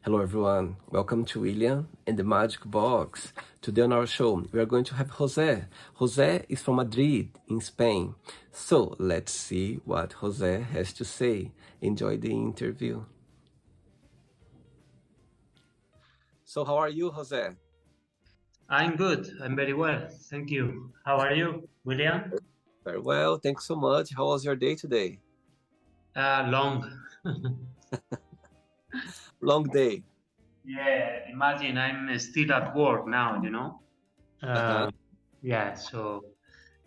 Hello, everyone. Welcome to William and the Magic Box. Today on our show, we are going to have Jose. Jose is from Madrid, in Spain. So let's see what Jose has to say. Enjoy the interview. So, how are you, Jose? I'm good. I'm very well. Thank you. How are you, William? Very well. Thanks so much. How was your day today? Long. Long day. Yeah, imagine I'm still at work now, Uh-huh. Uh, yeah, so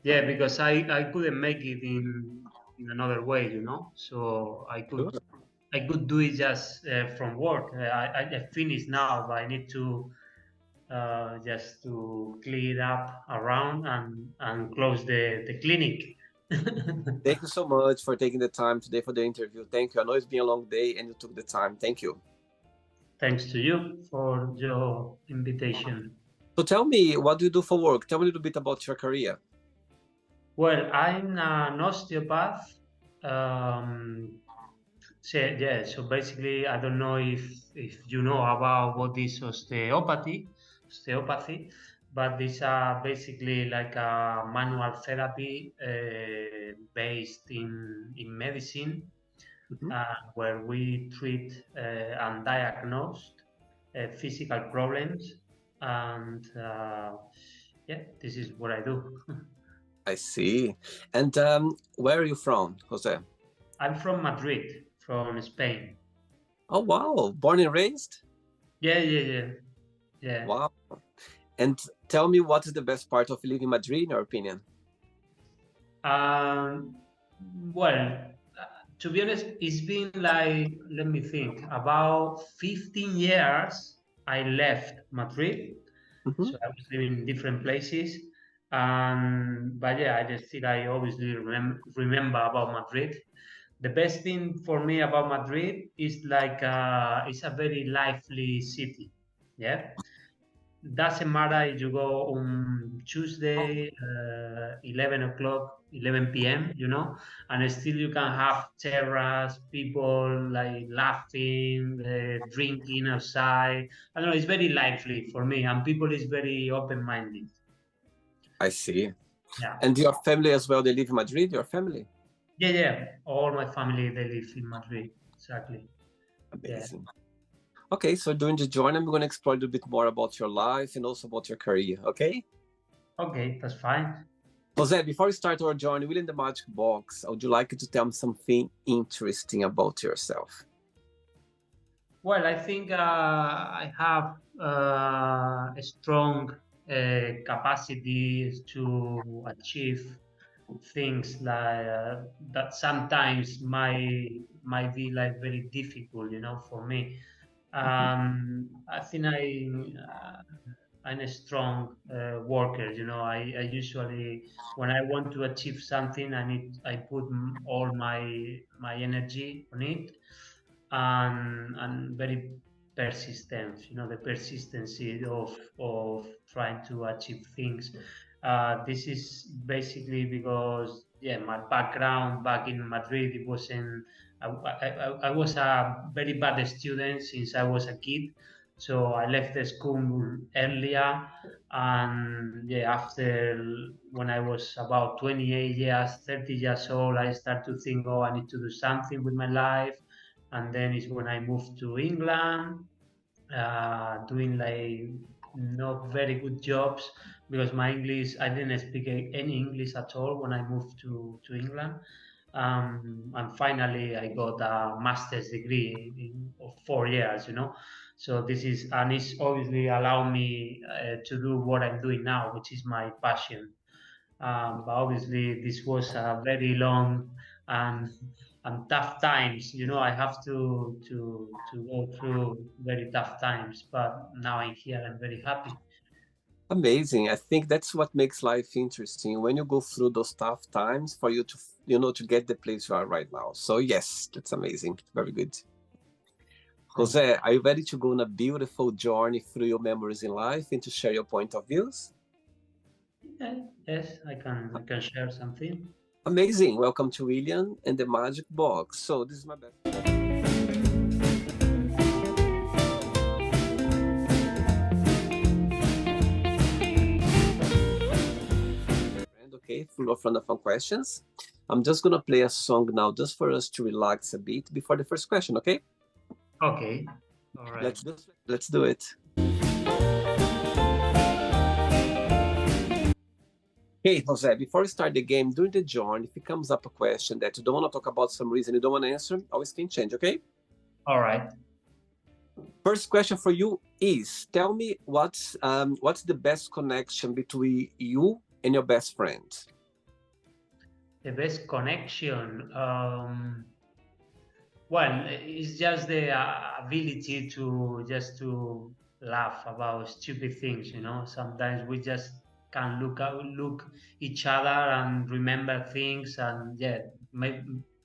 yeah, because I couldn't make it in another way, So Sure. I could do it just from work. I finished now, but I need to just to clean up around and close the clinic. Thank you so much for taking the time today for the interview. Thank you. I know it's been a long day and you took the time. Thank you. Thanks to you for your invitation. So tell me, what do you do for work? Tell me a little bit about your career. Well, I'm an osteopath. Um, so basically, I don't know if you know about what is osteopathy, but these are basically like a manual therapy based in medicine, Mhm. where we treat and diagnose physical problems, and yeah, this is what I do. I see. And where are you from, Jose? I'm from Madrid, from Spain. Oh, wow. Born and raised? Yeah, yeah, yeah, yeah. Wow. And tell me, what is the best part of living in Madrid, in your opinion? Um, well, to be honest, it's been like, let me think, about 15 years I left Madrid. Mhm. So I was living in different places. But yeah, I obviously remember about Madrid. The best thing for me about Madrid is like it's a very lively city. Yeah, doesn't matter if you go on Tuesday, 11 o'clock, 11 p.m., and still you can have terrace, people like laughing, drinking outside. I don't know, it's very lively for me, and people is very open-minded. I see. Yeah. And your family as well, they live in Madrid, your family? Yeah, yeah. All my family, they live in Madrid. Exactly. Yeah. Amazing. Okay, so during the journey, I'm going to explore a little bit more about your life and also about your career, okay? Okay, that's fine. Jose, before we start our journey within the Magic Box, would you like to tell me something interesting about yourself? Well, I think I have a strong capacity to achieve things like that sometimes might be like very difficult, for me. Mhm. I think I'm a strong worker. I usually, when I want to achieve something, I put all my energy on it, and very persistent. The persistency of trying to achieve things. This is basically because, yeah, my background back in Madrid, it wasn't. I was a very bad student since I was a kid, so I left the school earlier. And yeah, after, when I was about 28 years, 30 years old, I started to think, oh, I need to do something with my life. And then is when I moved to England, doing like not very good jobs, because my English, I didn't speak any English at all when I moved to England. And finally, I got a master's degree of 4 years. So this is, and it's obviously allowed me to do what I'm doing now, which is my passion. But obviously, this was a very long and and tough times. I have to go through very tough times, but now I'm here. I'm very happy. Amazing. I think that's what makes life interesting when you go through those tough times for you to, to get the place you are right now. So, yes, that's amazing. Very good. Thank you. Jose, are you ready to go on a beautiful journey through your memories in life and to share your point of views? Yeah, yes, I can share something. Amazing. Welcome to William and the Magic Box. So, this is my best. floor for the fun questions. I'm just going to play a song now just for us to relax a bit before the first question, okay? Okay. All right. Let's do it. Hey, Jose, before we start the game, during the join, if it comes up a question that you don't want to talk about some reason, you don't want to answer, always can change, okay? All right. First question for you is, tell me what's the best connection between you and your best friend? The best connection. Well, it's just the ability to just to laugh about stupid things. Sometimes we just can look each other and remember things, and yeah,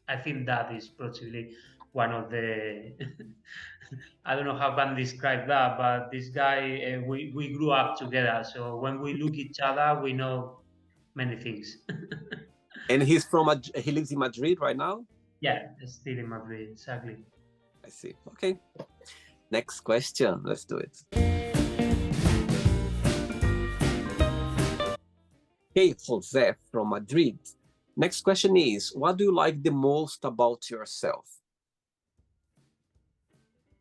I think that is possibly one of the. I don't know how can describe that, but this guy, we grew up together, so when we look each other, we know many things. And he lives in Madrid right now? Yeah, still in Madrid, exactly. I see. Okay. Next question. Let's do it. Hey, Jose from Madrid. Next question is, what do you like the most about yourself?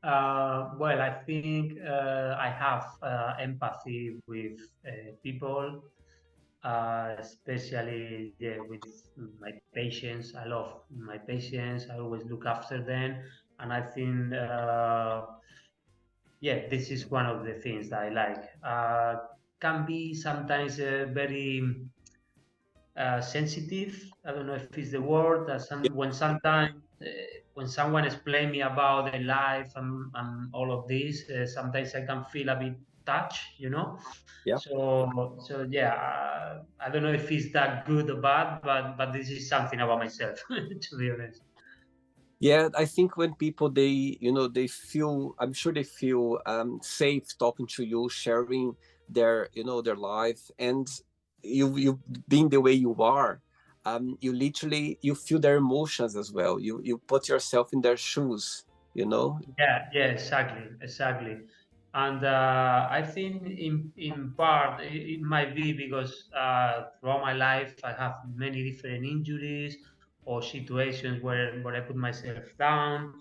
Well, I think I have empathy with people, especially with my patients. I love my patients. I always look after them, and I think this is one of the things that I like. Can be sometimes very sensitive. I don't know if it's the word. When sometimes when someone explain me about their life and all of this, sometimes I can feel a bit touched. Yeah. So yeah, I don't know if it's that good or bad, but this is something about myself, to be honest. Yeah, I think when people they feel, I'm sure they feel safe talking to you, sharing their their life, and you being the way you are, you feel their emotions as well. You put yourself in their shoes. Yeah, exactly. And I think in part it might be because throughout my life I have many different injuries or situations where I put myself down,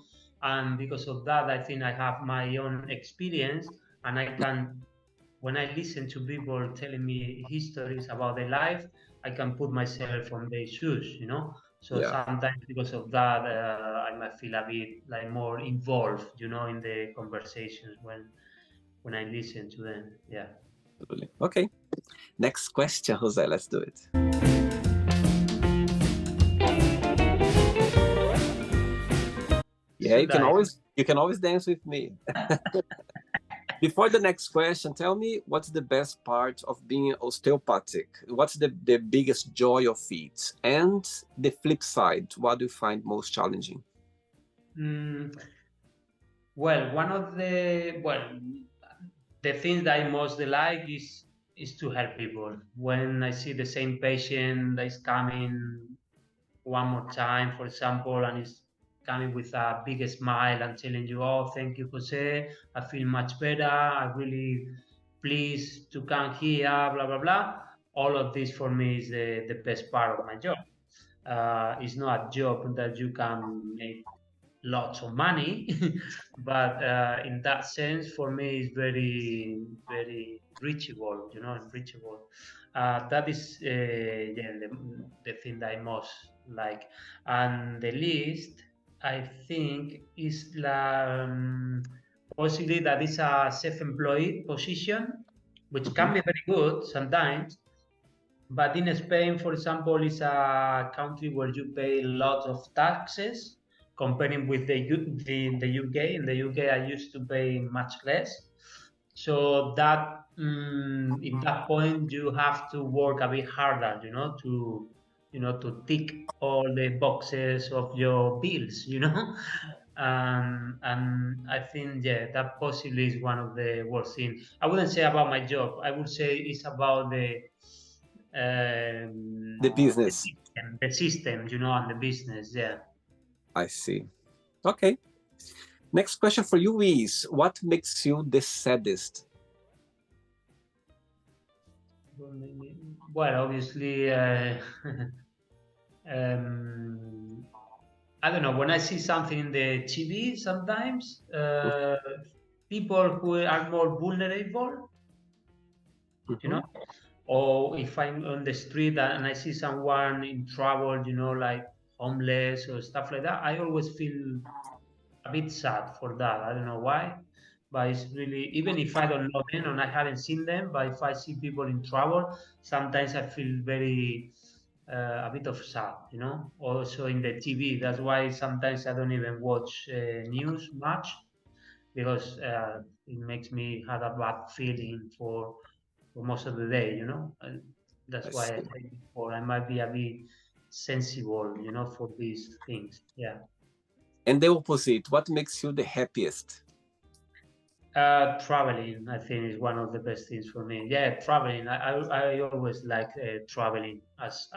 and because of that I think I have my own experience, and I can, when I listen to people telling me histories about their life, I can put myself on their shoes. So Yeah. sometimes because of that, I might feel a bit like more involved in the conversations when I listen to them. Yeah. Absolutely. Okay. Next question, Jose. Let's do it. Yeah, you can always dance with me. Before the next question, tell me what's the best part of being osteopathic? What's the biggest joy of it? And the flip side, what do you find most challenging? Well, the things that I most like is to help people. When I see the same patient that is coming one more time, for example, and is coming with a big smile and telling you, "Oh, thank you, Jose. I feel much better. I'm really pleased to come here." Blah blah blah. All of this for me is the best part of my job. It's not a job that you can make lots of money, but in that sense, for me, it's very, very reachable. That is the thing that I most like. And the least, I think, is possibly that is a self-employed position, which can be very good sometimes. But in Spain, for example, it's a country where you pay lots of taxes comparing with the UK. In the UK, I used to pay much less. So that in that point, you have to work a bit harder to tick all the boxes of your bills. And I think that possibly is one of the worst things. I wouldn't say about my job. I would say it's about The business. the system and the business. Yeah. I see. Okay. Next question for you is, what makes you the saddest? Well, obviously, um, I don't know. When I see something in the TV, sometimes people who are more vulnerable, you Mm-hmm. know, or if I'm on the street and I see someone in trouble, you know, like homeless or stuff like that, I always feel a bit sad for that. I don't know why, but it's really, even if I don't know them and I haven't seen them, but if I see people in trouble, sometimes I feel very a bit of sad, you know. Also in the TV, that's why sometimes I don't even watch news much because it makes me have a bad feeling for most of the day, you know. And I that's why I see. said before I might be a bit sensible, you know, for these things. Yeah. And the opposite, what makes you the happiest? Traveling, I think, is one of the best things for me. Yeah, traveling. I always like traveling. As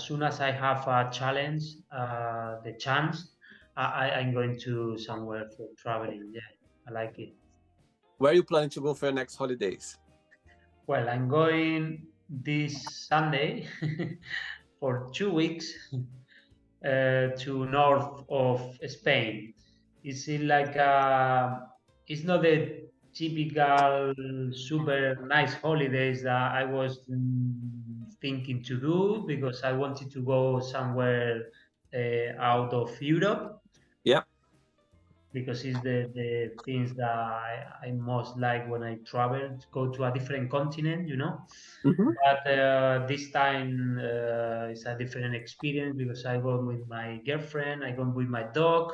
soon as I have a challenge, the chance, I'm going to somewhere for traveling. Yeah, I like it. Where are you planning to go for your next holidays? Well, I'm going this Sunday for 2 weeks to north of Spain. It's in like it's not the typical super nice holidays that I was thinking to do because I wanted to go somewhere out of Europe Yeah. because it's the things that I most like when I travel, to go to a different continent, you know. Mm-hmm. But this time it's a different experience because I go with my girlfriend, I go with my dog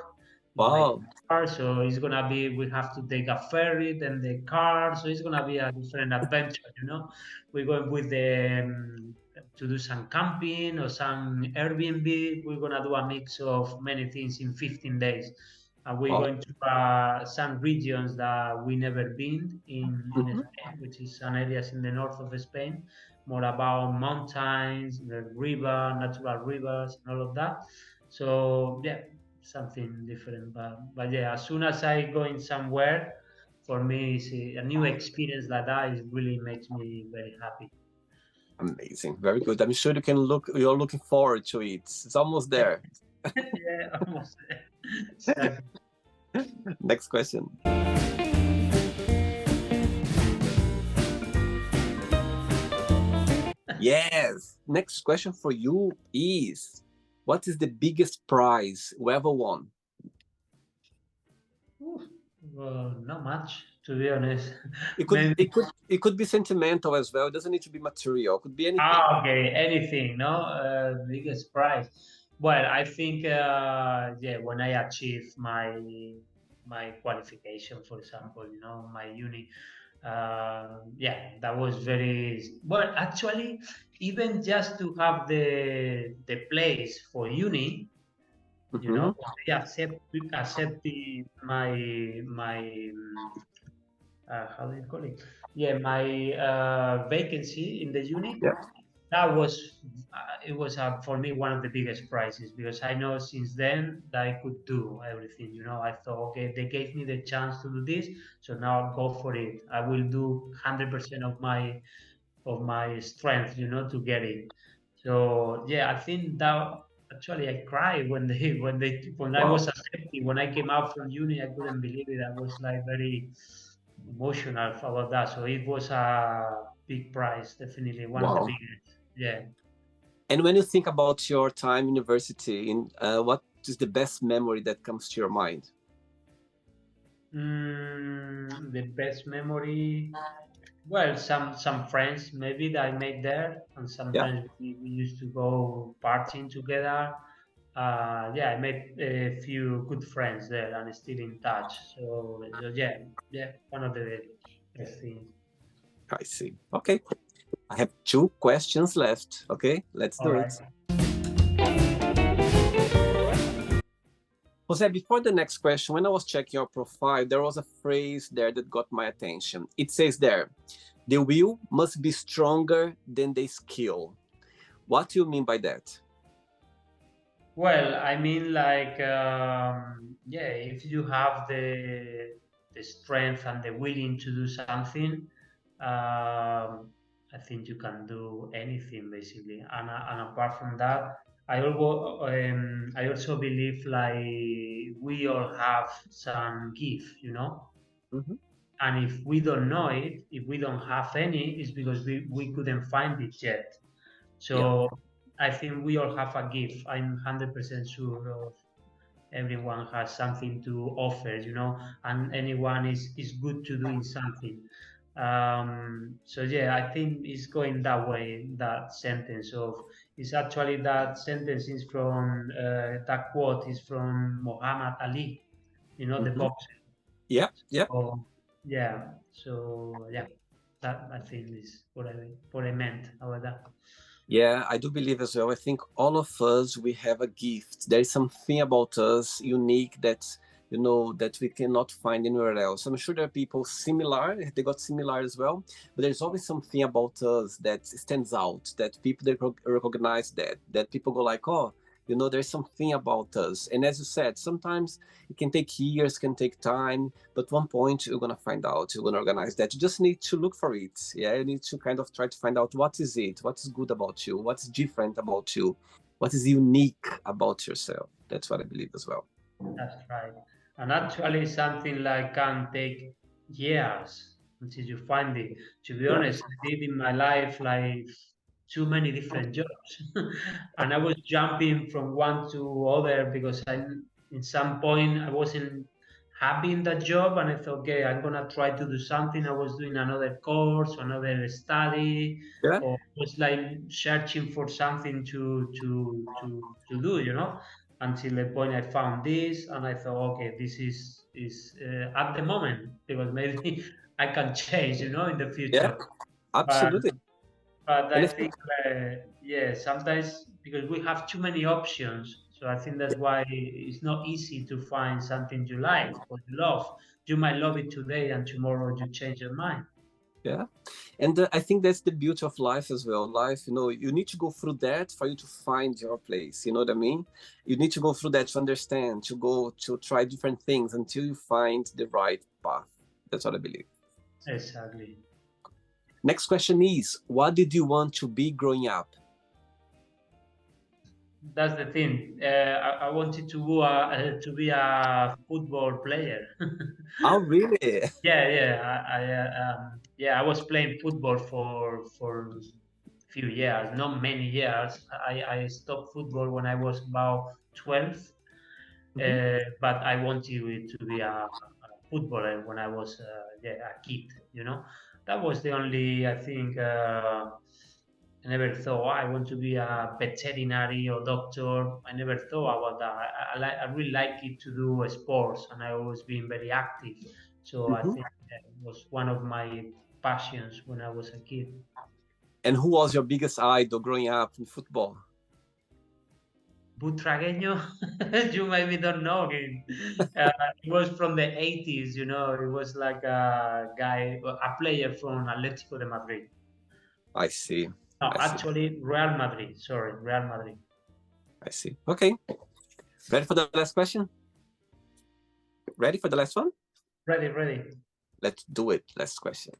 in my Wow. car. So it's gonna be, we have to take a ferry, then the car. So it's gonna be a different adventure, you know. We're going with the to do some camping or some Airbnb. We're gonna do a mix of many things in 15 days. And we're Wow. going to some regions that we never been in Mm-hmm. Spain, which is some areas in the north of Spain, more about mountains, the river, natural rivers, and all of that. So yeah, something different. But yeah, as soon as I go in somewhere, for me, it's a new experience like that. It really makes me very happy. Amazing. Very good. I'm sure you're looking forward to it. It's almost there. Yeah, almost. Exactly. Next question. Yes. Next question for you is, what is the biggest prize you ever won? Well, not much, to be honest. It could Maybe. it could it could be sentimental as well. It doesn't need to be material. It could be anything. Ah, okay. Anything, no? Biggest prize. Well, I think, yeah, when I achieve my qualification, for example, you know, my uni, yeah, that was very well. Actually, even just to have the place for uni, you know, Mm-hmm. they accepted my how do you call it? Yeah, my vacancy in the uni. Yeah. That was it was for me one of the biggest prizes because I know since then that I could do everything. You know, I thought, okay, they gave me the chance to do this, so now I'll go for it. I will do 100% of my strength, you know, to get it. So yeah, I think that actually I cried when when I was Wow. accepted, when I came out from uni. I couldn't believe it. I was like very emotional about that. So it was a big prize, definitely one of the Wow. biggest. Yeah. And when you think about your time university, in what is the best memory that comes to your mind? The best memory. Well, some friends maybe that I made there, and Yeah. sometimes we used to go partying together. Yeah, I made a few good friends there and still in touch. So yeah, yeah, one of the best things. I see. Okay. I have two questions left. Okay, let's All do right. it. Jose, before the next question, when I was checking your profile, there was a phrase there that got my attention. It says there, the will must be stronger than the skill. What do you mean by that? Well, I mean, like, yeah, if you have the strength and the willing to do something, I think you can do anything basically. And apart from that, I also believe like we all have some gift, you know. Mhm. And if we don't know it, if we don't have any, it's because we couldn't find it yet. Yeah. So I think we all have a gift. I'm 100% sure of everyone has something to offer, you know, and anyone is good to doing something. So yeah, I think it's going that way. That sentence of it's actually that sentence is from that quote is from Muhammad Ali, you know, the Mhm. boxer. Yeah. Yeah. So yeah, so yeah, that I think is what I meant about that. Yeah, I do believe as well. I think all of us we have a gift. There is something about us unique that that we cannot find anywhere else. I'm sure there are people similar, they got similar as well, but there's always something about us that stands out, that people they recognize that people go like, oh, there's something about us. And as you said, sometimes it can take years, can take time, but one point you're gonna find out, you're gonna organize that. You just need to look for it. Yeah, you need to kind of try to find out what is it, what is good about you, what's different about you, what is unique about yourself. That's what I believe as well. That's right. And actually, something like can take years until you find it. To be Yeah, honest, I did in my life like too many different jobs, and I was jumping from one to other because in some point, I wasn't happy in that job, and I thought, okay, I'm gonna try to do something. I was doing another course, another study, yeah, or was like searching for something to do, you know, until the point I found this, and I thought, okay, this is at the moment because maybe I can change, you know, in the yeah, future. But absolutely. but And I I think, think yeah, sometimes because we have too many options, so I think that's why it's not easy to find something you like or you love. You might love it today, and tomorrow you change your mind. yeah, and I think that's the beauty of life as well. Life, you need to go through that for you to find your place. You know what I mean? You need to go through that to understand, to go to try different things until you find the right path. That's what I believe. Exactly. Next question is, what did you want to be growing up? That's the thing. I wanted to be a football player. Oh, really? Yeah, yeah, yeah. I was playing football for few years, not many years. I stopped football when I was about 12, Hmm. but I wanted to be a footballer when I was yeah, a kid. You know, that was the only I think. I never thought I want to be a veterinary or doctor. I never thought about that. I really like it to do sports, and I always been very active. So I Hmm. think that was one of my passions when I was a kid. And who was your biggest idol growing up in football? Butragueño, you maybe don't know him. He was from the 80s, you know. He was like a guy, a player from Atlético de Madrid. I see. No, I see. actually, Real Madrid. Sorry, Real Madrid. I see. Okay. Ready for the last question? Ready for the last one? Ready, ready. Let's do it. Last question.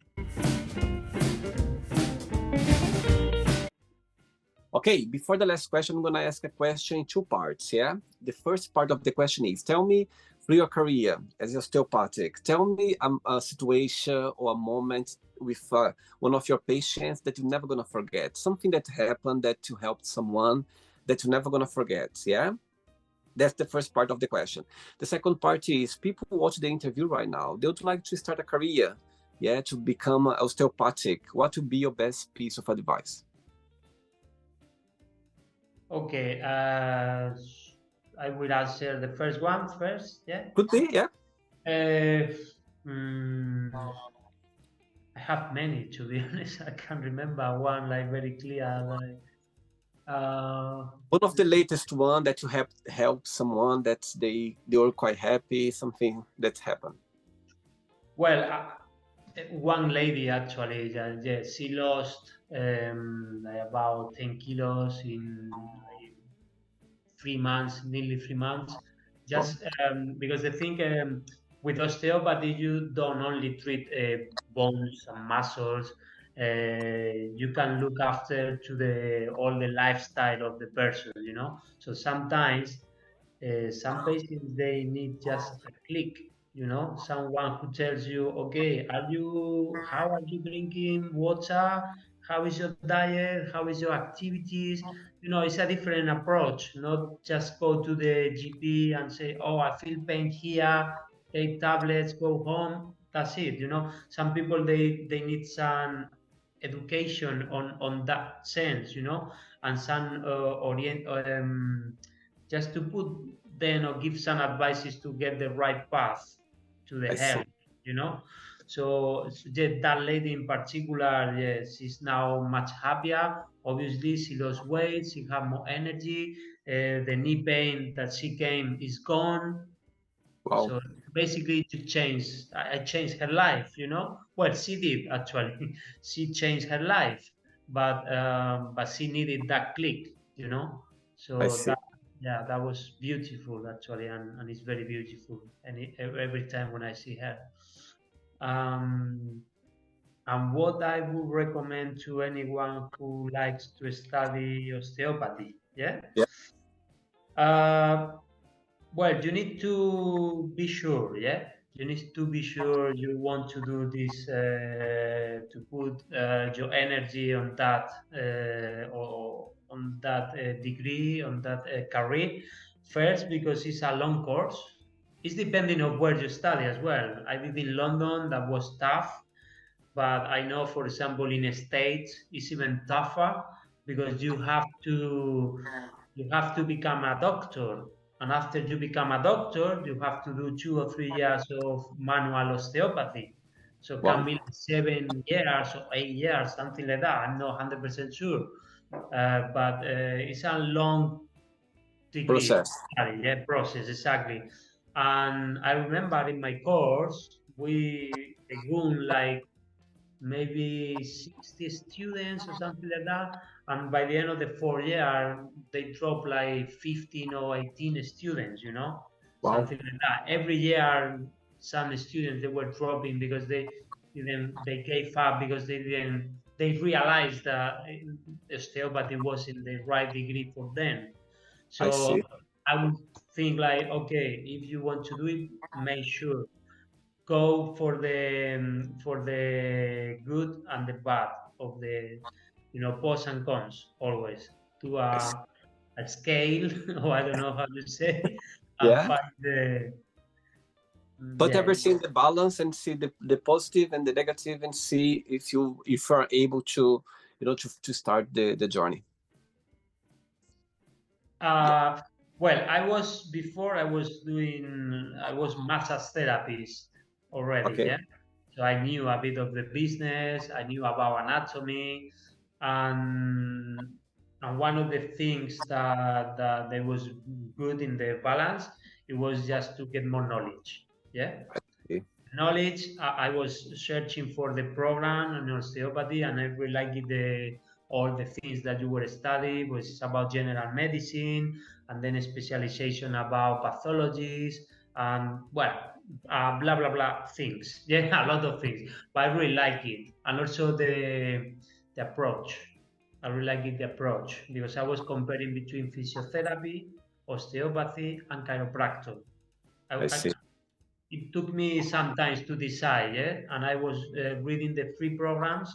Okay, before the last question, I'm going to ask a question in two parts, yeah? The first part of the question is, tell me through your career as osteopathic, tell me a situation or a moment with one of your patients that you're never going to forget, something that happened that you helped someone that you're never going to forget, yeah? That's the first part of the question. The second part is, people watch the interview right now, they would like to start a career, yeah, to become osteopathic. What would be your best piece of advice? Okay, I will answer the first one first. Yeah. Could be, yeah. Uh, mm, I have many to be honest. I can't remember one like very clear. Like, One of the latest one that you have helped someone that they were quite happy, something that happened. well, one lady actually, yeah, she lost like about 10 kilos in like 3 months, nearly 3 months, Oh, just because the thing with osteopathy, you don't only treat bones and muscles. you can look after to all the lifestyle of the person, you know. So sometimes some patients, they need just a click, you know, someone who tells you, okay, how are you drinking water? How is your diet? How is your activities? You know, it's a different approach, not just go to the GP and say, oh, I feel pain here, take tablets, go home. That's it. You know, some people, they need some education on that sense, you know, and some just to put then or give some advices to get the right path to the I see. health, you know. So that lady in particular, yes, she's now much happier. Obviously, she lost weight, she have more energy. The knee pain that she came is gone. Wow. So basically, to change, I changed her life, you know. Well, she did actually. She changed her life, but she needed that click, you know. I So see. that, yeah, that was beautiful actually, and it's very beautiful. And every time when I see her, um, and what I would recommend to anyone who likes to study osteopathy, yeah. Yeah. Uh, well, you need to be sure, yeah? You need to be sure you want to do this, to put your energy on that, or on that degree, on that career first, because it's a long course. It's depending on where you study as well. I did in London, that was tough, but I know, for example, in the States, it's even tougher because you have to become a doctor, and after you become a doctor, you have to do 2 or 3 years of manual osteopathy. So can Wow. be like 7 years or 8 years, something like that. I'm not 100% sure, but it's a long degree Process. study, yeah, process exactly. And I remember in my course, they won like maybe 60 students or something like that. And by the end of the 4 year, they drop like 15 or 18 students, you know, Wow. something like that. Every year, some students, they were dropping because they gave up because they realized that osteopathy wasn't the right degree for them. I So see. I would think like, okay, if you want to do it, make sure go for the good and the bad of the, pros and cons always, to I see. a scale or I don't know how to say, and Yeah. find the, Put yeah. everything in the balance and see the positive and the negative and see if you are able to, to start the journey. Yeah. Uh, well, I was massage therapist already, Okay. yeah. So I knew a bit of the business, I knew about anatomy, and one of the things that there was good in the balance, it was just to get more knowledge, yeah. Okay. Knowledge. I was searching for the program in osteopathy, and I really liked all the things that you were studying, was about general medicine, and then a specialization about pathologies, and well, blah blah blah things. Yeah, a lot of things. But I really like it, and also the approach. I really like it, the approach, because I was comparing between physiotherapy, osteopathy, and chiropractor. I I, see. it took me some time to decide, yeah? And I was reading the free programs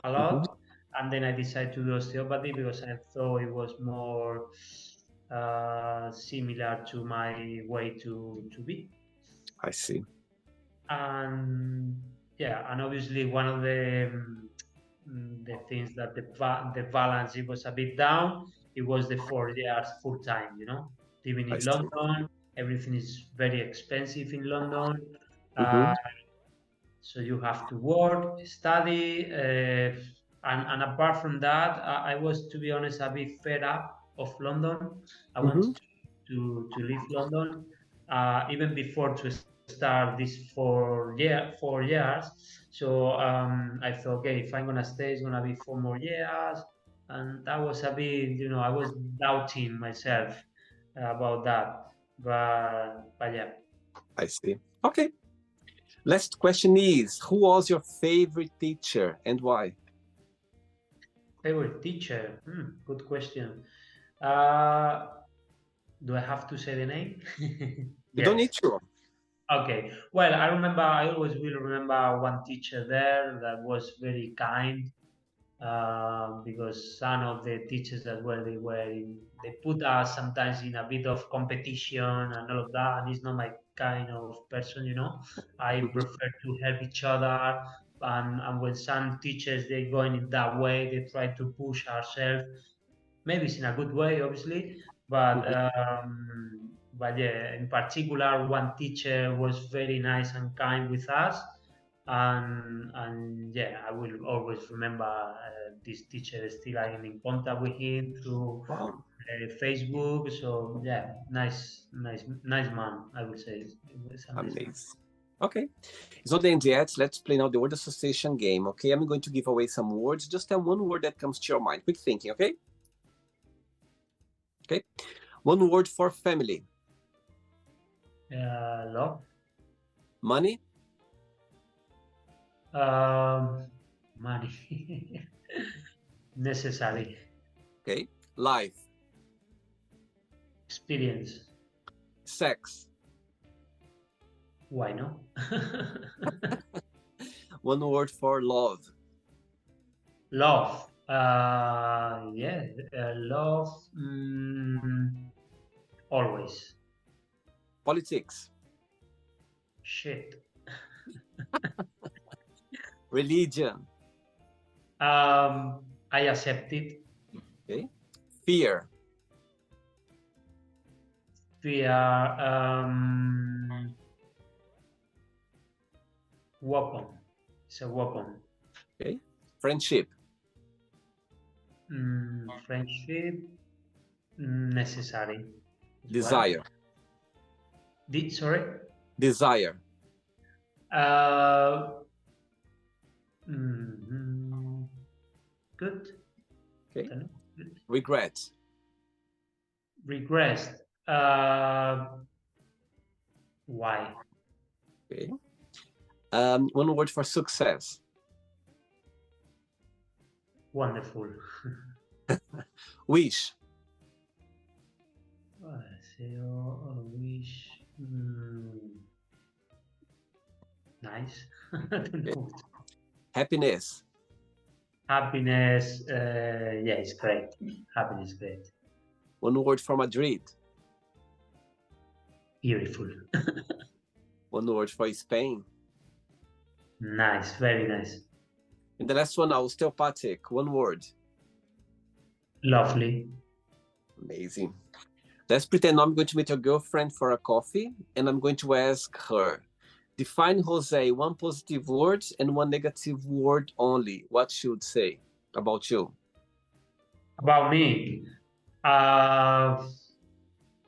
a Hmm. lot, and then I decided to do osteopathy because I thought it was more similar to my way to be. I see. And yeah, and obviously one of the things that the balance, it was a bit down. It was the 4 years full time, living I in see. London. Everything is very expensive in London. Hmm. Uh, so you have to work, study, and apart from that, I was, to be honest, a bit fed up of London. I wanted Hmm. to leave London, even before to start this 4 years. So I thought, okay, if I'm gonna stay, it's gonna be 4 more years, and that was a bit, I was doubting myself about that, but yeah. I see. Okay. Last question is, who was your favorite teacher and why? Favorite teacher? Good question. Uh, do I have to say the name? You don't need Yes. to. Okay. Well, I always will remember one teacher there that was very kind, because some of the teachers as well, they put us sometimes in a bit of competition and all of that, and it's not my kind of person, you know. I Mhm, prefer to help each other, and when some teachers they going in that way, they try to push ourselves. Maybe it's in a good way, obviously, mhm. but yeah, in particular, one teacher was very nice and kind with us, and yeah, I will always remember this teacher. Still, I am in contact with him through Wow, Facebook. So yeah, nice man. I would say it was a nice man. amazing. Okay, it's not the end yet. Let's play now the word association game. Okay, I'm going to give away some words. Just tell one word that comes to your mind. Quick thinking. Okay. Okay. One word for family. Love, Money. money, necessary, Okay. Life. experience. Sex. Why no? One word for love. Love. Yeah, love. Always. Politics. Shit. Religion. I accept it. Okay. Fear. We are weapon. It's a weapon. Okay. Friendship. Friendship necessary as well. Desire. Sorry. Desire. Uh, mm, good. Okay. Don't know. Good. Regret. Regress. Why? Okay. One word for success. Wonderful. Wish. Deseo, wish. Nice. I don't Okay. know. Happiness. Happiness. Yeah, it's great. Happiness, great. One word for Madrid. Beautiful. One word for Spain. Nice. Very nice. And the last one, osteopathic. One word. Lovely. Amazing. Let's pretend I'm going to meet your girlfriend for a coffee and I'm going to ask her, define Jose, one positive word and one negative word only. What she would say about you? About me. Uh,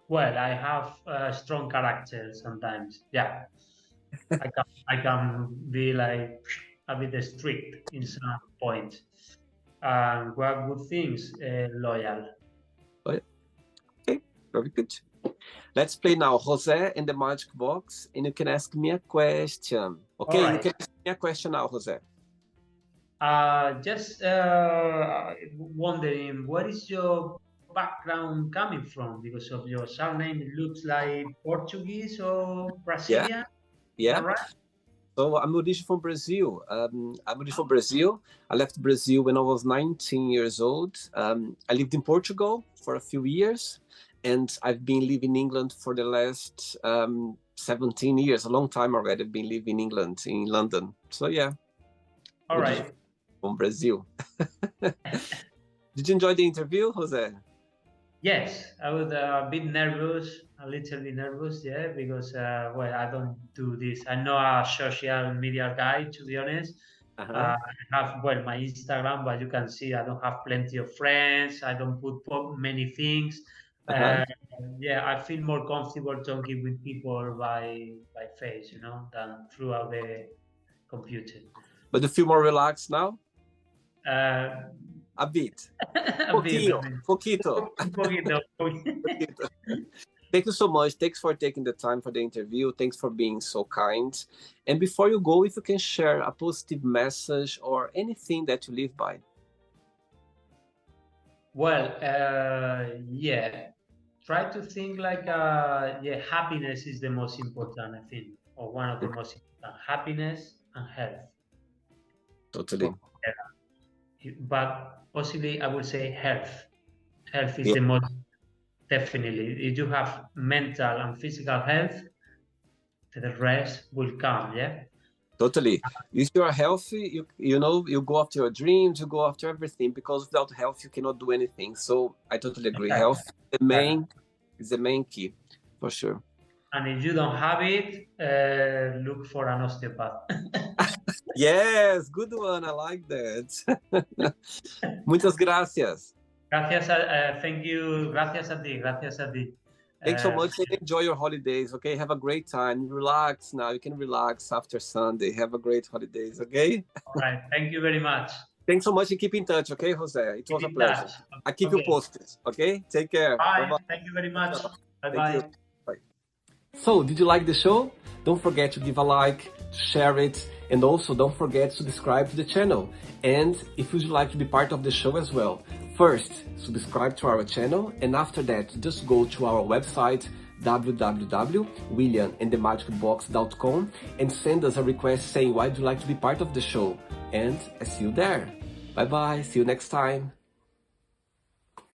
well, I have a strong character sometimes. Yeah, I can be like a bit strict in some points. What good things? Loyal. Oh, okay, very good. Let's play now, Jose in the magic box, and you can ask me a question. All Okay, you right. can ask me a question now, Jose. Just wondering, where is your background coming from? Because of your surname, it looks like Portuguese or Yeah, Brazilian. Is that yeah. right? So I'm originally from Brazil. I'm originally from Brazil. I left Brazil when I was 19 years old. I lived in Portugal for a few years, and I've been living in England for the last 17 years, a long time already. I've been living in England, in London. So yeah, All originally right. from Brazil. Did you enjoy the interview, Jose? Yes, I was a bit nervous, a little bit nervous, yeah, because well, I don't do this. I'm not a social media guy, to be honest. Uh-huh. I have well my Instagram, but you can see I don't have plenty of friends. I don't put many things. Uh-huh. Uh, yeah, I feel more comfortable talking with people by face, you know, than throughout the computer. But you feel more relaxed now? Uh, A bit. a bit, a Pouquinho. bit. Poquito. Un poquito. Poquito. Thank you so much. Thanks for taking the time for the interview. Thanks for being so kind. And before you go, if you can share a positive message or anything that you live by. Well, yeah. Try to think like, yeah, happiness is the most important, I think, or one of the most important. Happiness and health. Totally. For, but possibly, I would say health. Health is Yeah, the most definitely. If you have mental and physical health, the rest will come. Yeah, totally. If you are healthy, you know, you go after your dreams, you go after everything, because without health you cannot do anything. So I totally agree. exactly. Health is the main key for sure. And if you don't have it, look for an osteopath. Yes, good one. I like that. Muchas gracias. Gracias thank you. Gracias a ti. Gracias a ti. Thanks so Uh, much and enjoy your holidays. Okay, have a great time. Relax now. You can relax after Sunday. Have a great holidays. Okay. all right. Thank you very much. Thanks so much and keep in touch. Okay, Jose. It Keep was a in pleasure. touch. I keep you Okay. posted. Okay. Take care. Bye Bye. bye. Thank you very much. Bye Thank you. bye. Bye. So, did you like the show? Don't forget to give a like, to share it, and also don't forget to subscribe to the channel. And if you'd like to be part of the show as well, first, subscribe to our channel, and after that, just go to our website, www.williamandthemagicbox.com, and send us a request saying why you'd like to be part of the show. And I see you there. Bye bye, see you next time.